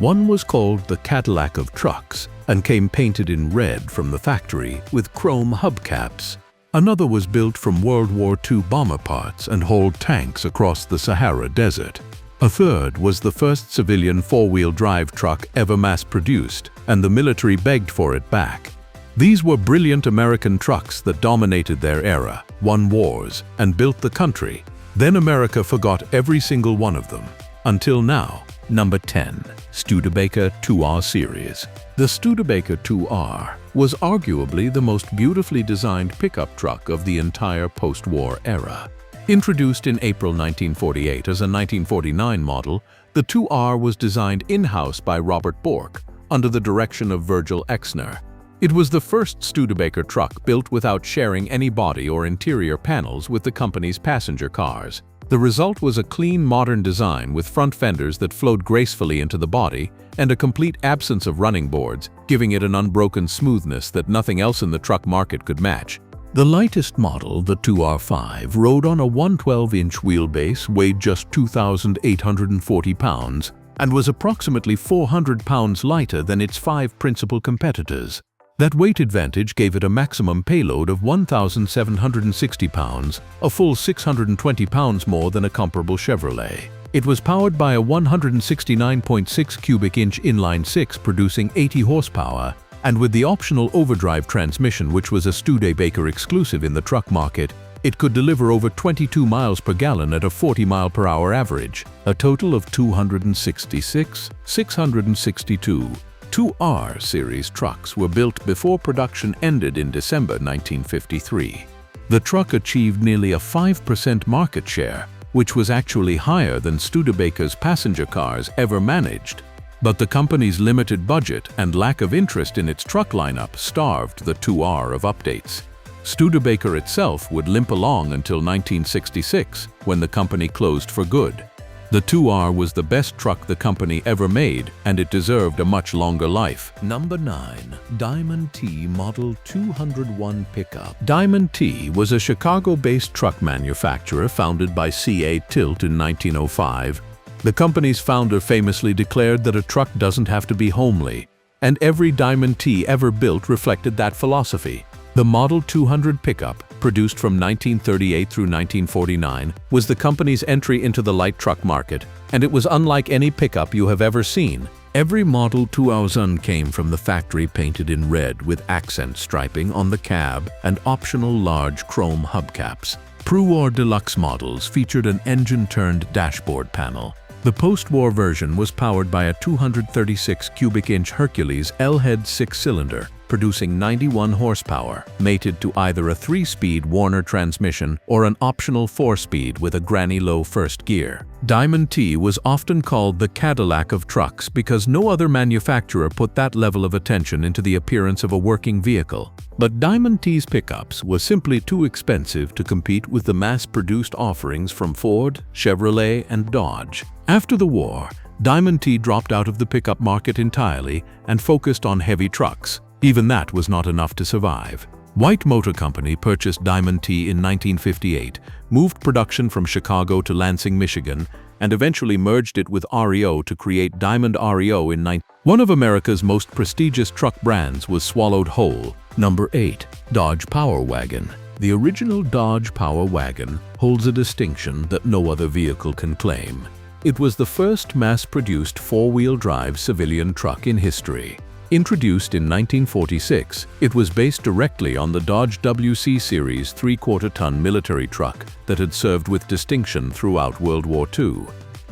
One was called the Cadillac of trucks and came painted in red from the factory with chrome hubcaps. Another was built from World War II bomber parts and hauled tanks across the Sahara Desert. A third was the first civilian four-wheel drive truck ever mass-produced, and the military begged for it back. These were brilliant American trucks that dominated their era, won wars, and built the country. Then America forgot every single one of them. Until now. Number 10. Studebaker 2R Series. The Studebaker 2R was arguably the most beautifully designed pickup truck of the entire post-war era. Introduced in April 1948 as a 1949 model, the 2R was designed in-house by Robert Bork under the direction of Virgil Exner. It was the first Studebaker truck built without sharing any body or interior panels with the company's passenger cars. The result was a clean, modern design with front fenders that flowed gracefully into the body and a complete absence of running boards, giving it an unbroken smoothness that nothing else in the truck market could match. The lightest model, the 2R5, rode on a 112-inch wheelbase, weighed just 2,840 pounds, and was approximately 400 pounds lighter than its five principal competitors. That weight advantage gave it a maximum payload of 1,760 pounds, a full 620 pounds more than a comparable Chevrolet. It was powered by a 169.6 cubic inch inline-six producing 80 horsepower, and with the optional overdrive transmission, which was a Studebaker exclusive in the truck market, it could deliver over 22 miles per gallon at a 40-mile-per-hour average, a total of 266,662 2R series trucks were built before production ended in December 1953. The truck achieved nearly a 5% market share, which was actually higher than Studebaker's passenger cars ever managed. But the company's limited budget and lack of interest in its truck lineup starved the 2R of updates. Studebaker itself would limp along until 1966, when the company closed for good. The 2R was the best truck the company ever made, and it deserved a much longer life. Number 9. Diamond T Model 201 Pickup. Diamond T was a Chicago-based truck manufacturer founded by C.A. Tilt in 1905. The company's founder famously declared that a truck doesn't have to be homely, and every Diamond T ever built reflected that philosophy. The Model 200 pickup, produced from 1938 through 1949, was the company's entry into the light truck market, and it was unlike any pickup you have ever seen. Every Model 200 came from the factory painted in red with accent striping on the cab and optional large chrome hubcaps. Pro or deluxe models featured an engine-turned dashboard panel. The post-war version was powered by a 236 cubic inch Hercules L-head six-cylinder, producing 91 horsepower, mated to either a 3-speed Warner transmission or an optional 4-speed with a granny low first gear. Diamond T was often called the Cadillac of trucks because no other manufacturer put that level of attention into the appearance of a working vehicle. But Diamond T's pickups were simply too expensive to compete with the mass-produced offerings from Ford, Chevrolet, and Dodge. After the war, Diamond T dropped out of the pickup market entirely and focused on heavy trucks. Even that was not enough to survive. White Motor Company purchased Diamond T in 1958, moved production from Chicago to Lansing, Michigan, and eventually merged it with Rio to create Diamond Rio in 19... One of America's most prestigious truck brands was swallowed whole. Number 8. Dodge Power Wagon. The original Dodge Power Wagon holds a distinction that no other vehicle can claim. It was the first mass-produced four-wheel drive civilian truck in history. Introduced in 1946, it was based directly on the Dodge WC Series 3/4-ton military truck that had served with distinction throughout World War II.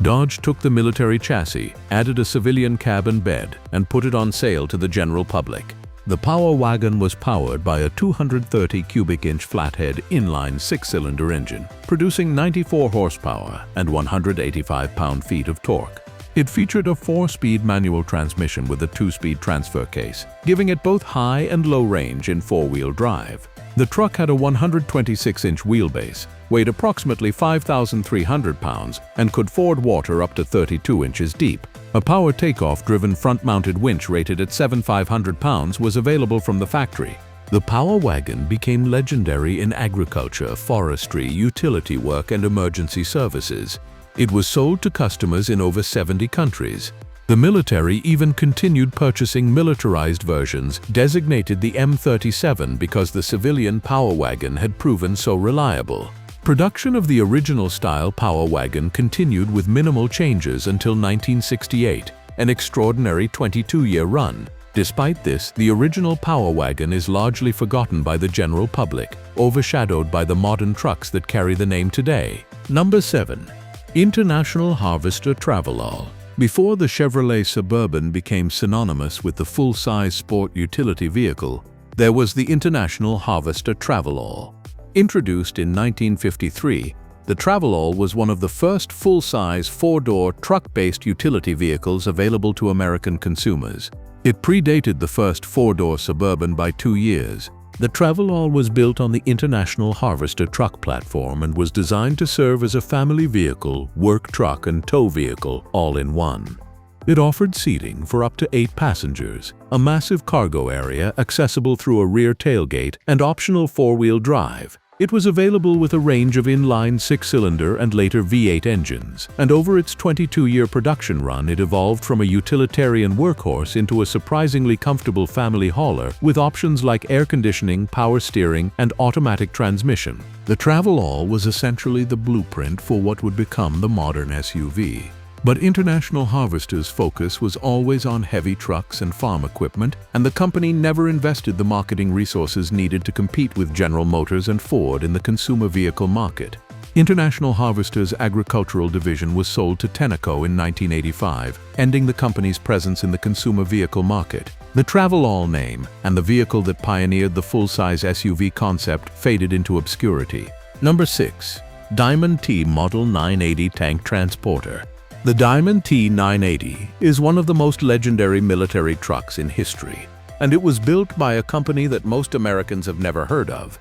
Dodge took the military chassis, added a civilian cab and bed, and put it on sale to the general public. The Power Wagon was powered by a 230 cubic inch flathead inline six-cylinder engine, producing 94 horsepower and 185 pound-feet of torque. It featured a 4-speed manual transmission with a 2-speed transfer case, giving it both high and low range in four-wheel drive. The truck had a 126-inch wheelbase, weighed approximately 5,300 pounds, and could ford water up to 32 inches deep. A power takeoff-driven front-mounted winch rated at 7,500 pounds was available from the factory. The Power Wagon became legendary in agriculture, forestry, utility work, and emergency services. It was sold to customers in over 70 countries. The military even continued purchasing militarized versions, designated the M37 because the civilian Power Wagon had proven so reliable. Production of the original style Power Wagon continued with minimal changes until 1968, an extraordinary 22-year run. Despite this, the original Power Wagon is largely forgotten by the general public, overshadowed by the modern trucks that carry the name today. Number 7. International Harvester Travelall. Before the Chevrolet Suburban became synonymous with the full-size sport utility vehicle, there was the International Harvester Travelall. Introduced in 1953, the Travelall was one of the first full-size four-door truck-based utility vehicles available to American consumers. It predated the first four-door Suburban by 2 years. The Travelall was built on the International Harvester truck platform and was designed to serve as a family vehicle, work truck, and tow vehicle all in one. It offered seating for up to 8 passengers, a massive cargo area accessible through a rear tailgate, and optional four-wheel drive. It was available with a range of inline 6-cylinder and later V8 engines, and over its 22-year production run it evolved from a utilitarian workhorse into a surprisingly comfortable family hauler with options like air conditioning, power steering, and automatic transmission. The Travelall was essentially the blueprint for what would become the modern SUV. But International Harvester's focus was always on heavy trucks and farm equipment, and the company never invested the marketing resources needed to compete with General Motors and Ford in the consumer vehicle market. International Harvester's agricultural division was sold to Tenneco in 1985, ending the company's presence in the consumer vehicle market. The Travelall name and the vehicle that pioneered the full-size SUV concept faded into obscurity. Number 6. Diamond T Model 980 Tank Transporter. The Diamond T980 is one of the most legendary military trucks in history, and it was built by a company that most Americans have never heard of.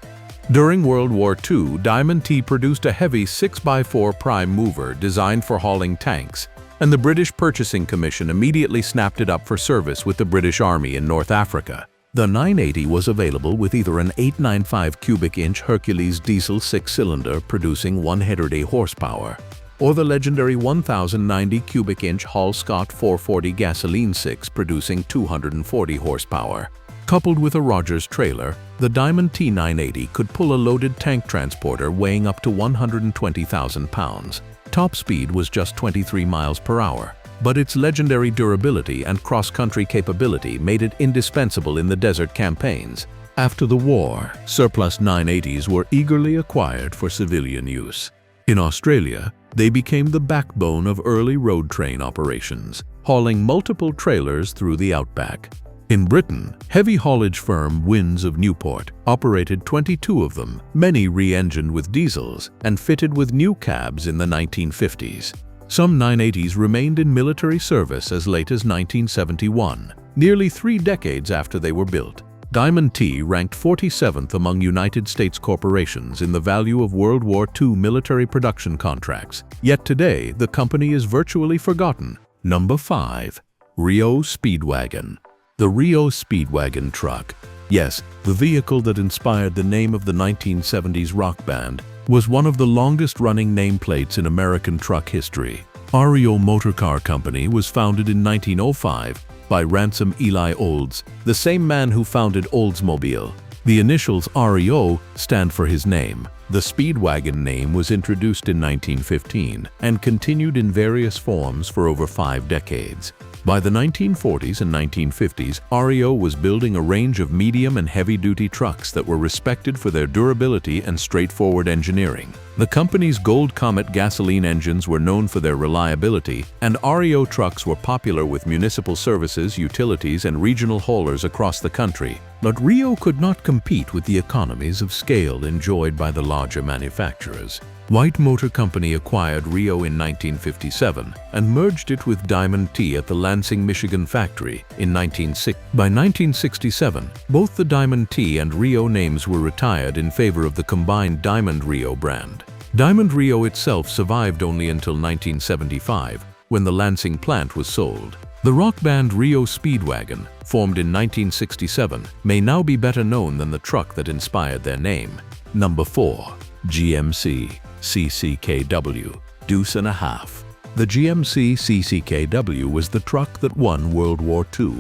During World War II, Diamond T produced a heavy 6x4 prime mover designed for hauling tanks, and the British Purchasing Commission immediately snapped it up for service with the British Army in North Africa. The 980 was available with either an 895 cubic inch Hercules diesel 6-cylinder producing 180 horsepower, or the legendary 1090 cubic inch Hall Scott 440 gasoline 6 producing 240 horsepower. Coupled with a Rogers trailer, the Diamond T980 could pull a loaded tank transporter weighing up to 120,000 pounds. Top speed was just 23 miles per hour, but its legendary durability and cross-country capability made it indispensable in the desert campaigns. After the war, surplus 980s were eagerly acquired for civilian use. In Australia, they became the backbone of early road train operations, hauling multiple trailers through the outback. In Britain, heavy haulage firm Winds of Newport operated 22 of them, many re-engined with diesels and fitted with new cabs in the 1950s. Some 980s remained in military service as late as 1971, nearly 3 decades after they were built. Diamond T ranked 47th among United States corporations in the value of World War II military production contracts, yet today the company is virtually forgotten. Number 5. Rio Speedwagon. The Rio Speedwagon truck, yes, the vehicle that inspired the name of the 1970s rock band, was one of the longest-running nameplates in American truck history. Rio Motor Car Company was founded in 1905 by Ransom Eli Olds, the same man who founded Oldsmobile. The initials REO stand for his name. The Speedwagon name was introduced in 1915 and continued in various forms for over 5 decades. By the 1940s and 1950s, REO was building a range of medium and heavy-duty trucks that were respected for their durability and straightforward engineering. The company's Gold Comet gasoline engines were known for their reliability, and REO trucks were popular with municipal services, utilities, and regional haulers across the country. But Rio could not compete with the economies of scale enjoyed by the larger manufacturers. White Motor Company acquired Rio in 1957 and merged it with Diamond T at the Lansing, Michigan factory in 1960. By 1967, both the Diamond T and Rio names were retired in favor of the combined Diamond Rio brand. Diamond Rio itself survived only until 1975, when the Lansing plant was sold. The rock band Rio Speedwagon, formed in 1967, may now be better known than the truck that inspired their name. Number 4. GMC CCKW Deuce and a half. The GMC CCKW was the truck that won World War II,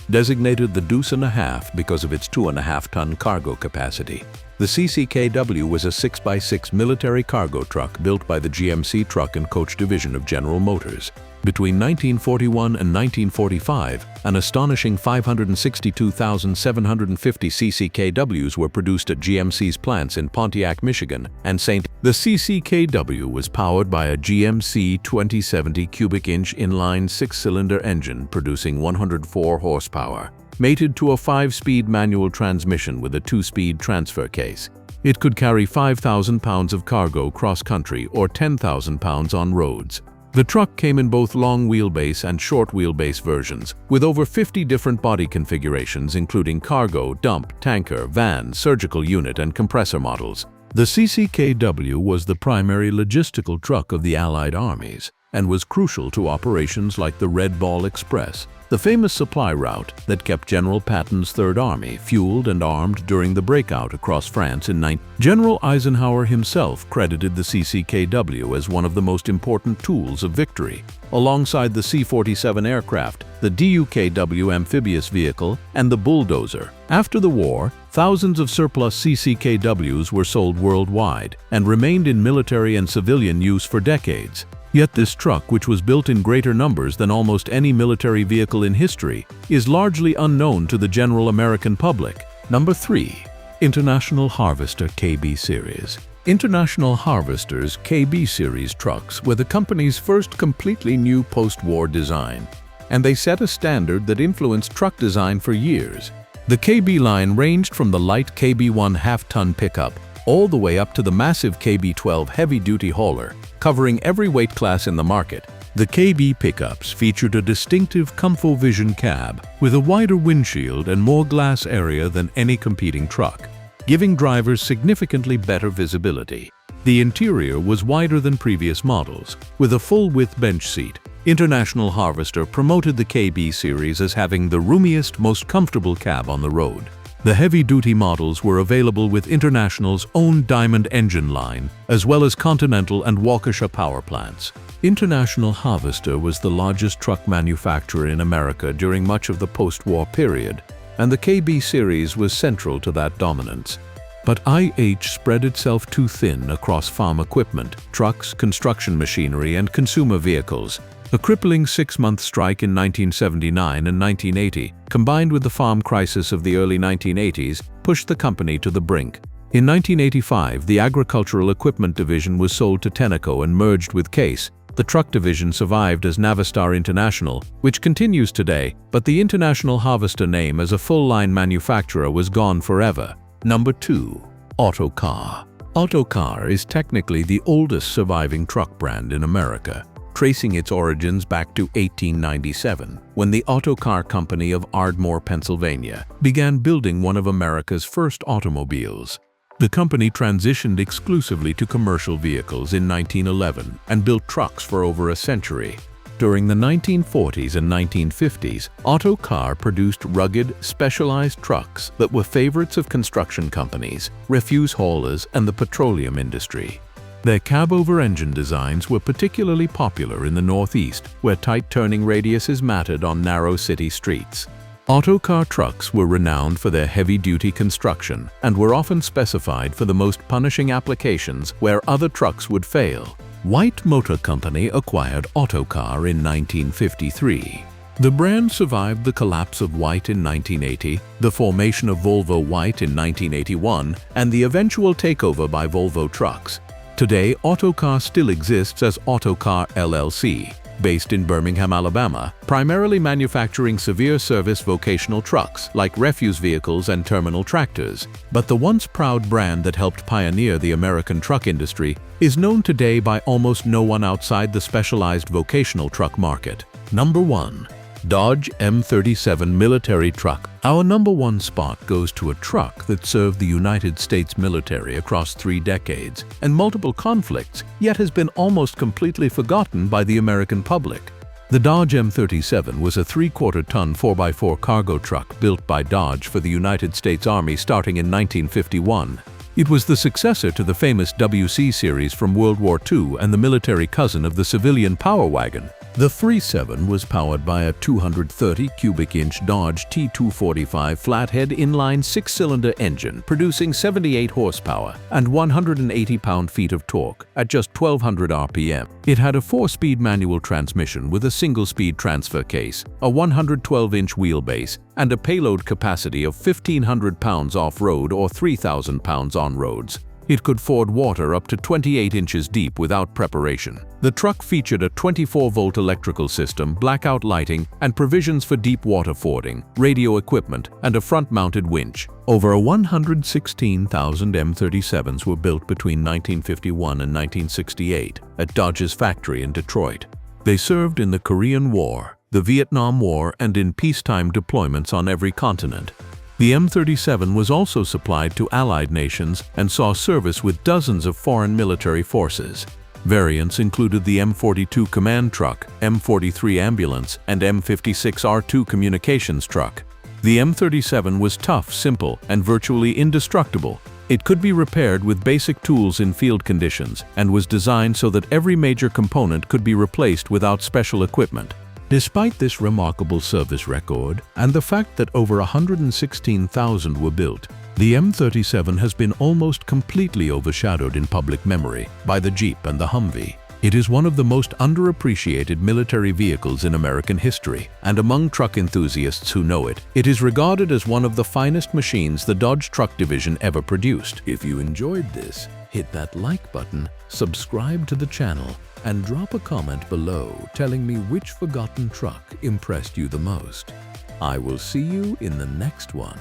designated the Deuce and a half because of its 2.5-ton cargo capacity. The CCKW was a 6x6 military cargo truck built by the GMC Truck and Coach Division of General Motors. Between 1941 and 1945, an astonishing 562,750 CCKWs were produced at GMC's plants in Pontiac, Michigan, and St. The CCKW was powered by a GMC 2070 cubic-inch inline 6-cylinder engine producing 104 horsepower, mated to a 5-speed manual transmission with a 2-speed transfer case. It could carry 5,000 pounds of cargo cross-country or 10,000 pounds on roads. The truck came in both long wheelbase and short wheelbase versions, with over 50 different body configurations including cargo, dump, tanker, van, surgical unit, and compressor models. The CCKW was the primary logistical truck of the Allied armies and was crucial to operations like the Red Ball Express, the famous supply route that kept General Patton's Third Army fueled and armed during the breakout across France in 19. General Eisenhower himself credited the CCKW as one of the most important tools of victory, alongside the C-47 aircraft, the DUKW amphibious vehicle, and the bulldozer. After the war, thousands of surplus CCKWs were sold worldwide and remained in military and civilian use for decades. Yet this truck, which was built in greater numbers than almost any military vehicle in history, is largely unknown to the general American public. Number 3. International Harvester KB Series. International Harvester's KB Series trucks were the company's first completely new post-war design, and they set a standard that influenced truck design for years. The KB line ranged from the light KB1 half-ton pickup all the way up to the massive KB12 heavy-duty hauler, covering every weight class in the market. The KB pickups featured a distinctive ComfoVision cab with a wider windshield and more glass area than any competing truck, giving drivers significantly better visibility. The interior was wider than previous models, with a full-width bench seat. International Harvester promoted the KB series as having the roomiest, most comfortable cab on the road. The heavy-duty models were available with International's own Diamond engine line, as well as Continental and Waukesha power plants. International Harvester was the largest truck manufacturer in America during much of the post-war period, and the KB series was central to that dominance. But IH spread itself too thin across farm equipment, trucks, construction machinery, and consumer vehicles. A crippling 6-month strike in 1979 and 1980, combined with the farm crisis of the early 1980s, pushed the company to the brink. In 1985, the agricultural equipment division was sold to Tenneco and merged with Case. The truck division survived as Navistar International, which continues today, but the International Harvester name as a full-line manufacturer was gone forever. Number 2. Autocar. Autocar is technically the oldest surviving truck brand in America, tracing its origins back to 1897, when the Autocar Company of Ardmore, Pennsylvania, began building one of America's first automobiles. The company transitioned exclusively to commercial vehicles in 1911 and built trucks for over a century. During the 1940s and 1950s, Autocar produced rugged, specialized trucks that were favorites of construction companies, refuse haulers, and the petroleum industry. Their cab-over-engine designs were particularly popular in the Northeast, where tight turning radiuses mattered on narrow city streets. Autocar trucks were renowned for their heavy-duty construction and were often specified for the most punishing applications where other trucks would fail. White Motor Company acquired Autocar in 1953. The brand survived the collapse of White in 1980, the formation of Volvo White in 1981, and the eventual takeover by Volvo Trucks. Today, Autocar still exists as Autocar LLC, based in Birmingham, Alabama, primarily manufacturing severe service vocational trucks like refuse vehicles and terminal tractors. But the once proud brand that helped pioneer the American truck industry is known today by almost no one outside the specialized vocational truck market. Number 1. Dodge M37 military truck. Our number 1 spot goes to a truck that served the United States military across 3 decades and multiple conflicts, yet has been almost completely forgotten by the American public. The Dodge M37 was a 3/4-ton 4x4 cargo truck built by Dodge for the United States Army starting in 1951. It was the successor to the famous WC series from World War II and the military cousin of the civilian Power Wagon. The 3.7 was powered by a 230 cubic inch Dodge T245 flathead inline 6-cylinder engine producing 78 horsepower and 180 pound-feet of torque at just 1200 RPM. It had a 4-speed manual transmission with a single-speed transfer case, a 112-inch wheelbase, and a payload capacity of 1,500 pounds off-road or 3,000 pounds on roads. It could ford water up to 28 inches deep without preparation. The truck featured a 24-volt electrical system, blackout lighting, and provisions for deep water fording, radio equipment, and a front-mounted winch. Over 116,000 M37s were built between 1951 and 1968 at Dodge's factory in Detroit. They served in the Korean War, the Vietnam War, and in peacetime deployments on every continent. The M37 was also supplied to Allied nations and saw service with dozens of foreign military forces. Variants included the M42 command truck, M43 ambulance, and M56R2 communications truck. The M37 was tough, simple, and virtually indestructible. It could be repaired with basic tools in field conditions and was designed so that every major component could be replaced without special equipment. Despite this remarkable service record and the fact that over 116,000 were built, the M37 has been almost completely overshadowed in public memory by the Jeep and the Humvee. It is one of the most underappreciated military vehicles in American history, and among truck enthusiasts who know it, it is regarded as one of the finest machines the Dodge Truck Division ever produced. If you enjoyed this, hit that like button, subscribe to the channel, and drop a comment below telling me which forgotten truck impressed you the most. I will see you in the next one.